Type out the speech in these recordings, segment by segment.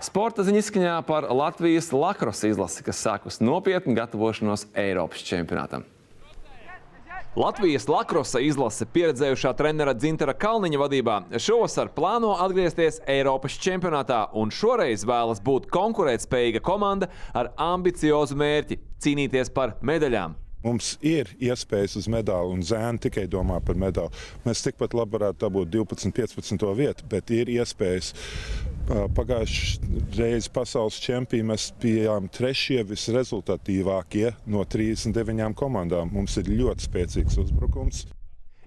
Sporta ziņa izskaņā par Latvijas lakrosa izlasi, kas sākus nopietni gatavošanos Eiropas čempionātam. Latvijas lakrosa izlase pieredzējušā trenera Dzintara Kalniņa vadībā šovasar plāno atgriezties Eiropas čempionātā un šoreiz vēlas būt konkurētspējīga komanda ar ambiciozu mērķi – cīnīties par medaļām. Mums ir iespējas uz medaļu, un zēni tikai domā par medaļu. Mēs tikpat labi varētu dabūt 12, 15. vietu, bet ir iespējas. Pagājušajā reizē pasaules čempioni mēs bijām trešie visrezultatīvākie no 39 komandām. Mums ir ļoti spēcīgs uzbrukums.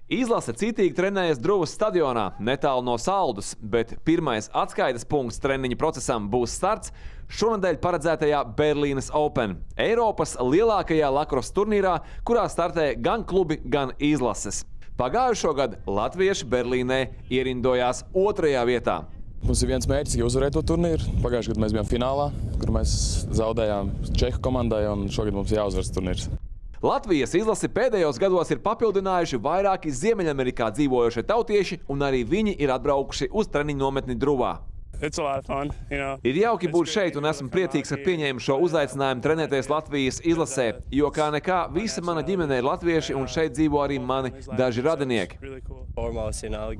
Izlase citīgi trenējas Druvas stadionā, netālu no Saldus, bet pirmais atskaites punkts treniņa procesam būs starts šonedēļ paredzētajā Berlīnes Open, Eiropas lielākajā lakrosa turnīrā, kurā startē gan klubi, gan izlases. Pagājušo gadu latvieši Berlīnē ierindojās 2. vietā. Mums ir viens mērķis, ka uzvarēt to turnīru. Pagājušajā gadā mēs bijām finālā, kur mēs zaudējām Čehu komandai, un šogad mums jāuzvar turnīrs. Latvijas izlasi pēdējos gados ir papildinājuši vairāki Ziemeļamerikā dzīvojošie tautieši, un arī viņi ir atbraukuši uz treniņu nometni Druvā. Ir jauki būt šeit, un esmu priecīgs, ka pieņēmu šo uzaicinājumu trenēties Latvijas izlasē, jo kā nekā visa mana ģimene ir latvieši, un šeit dzīvo arī mani daži radinieki.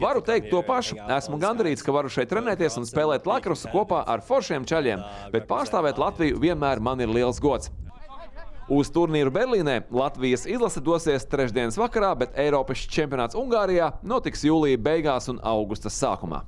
Varu teikt to pašu. Esmu gandarīts, ka varu šeit trenēties un spēlēt lakrosu kopā ar foršiem čaļiem, bet pārstāvēt Latviju vienmēr man ir liels gods. Uz turnīru Berlīnē Latvijas izlase dosies trešdienas vakarā, bet Eiropas čempionāts Ungārijā notiks jūlija beigās un augusta sākumā.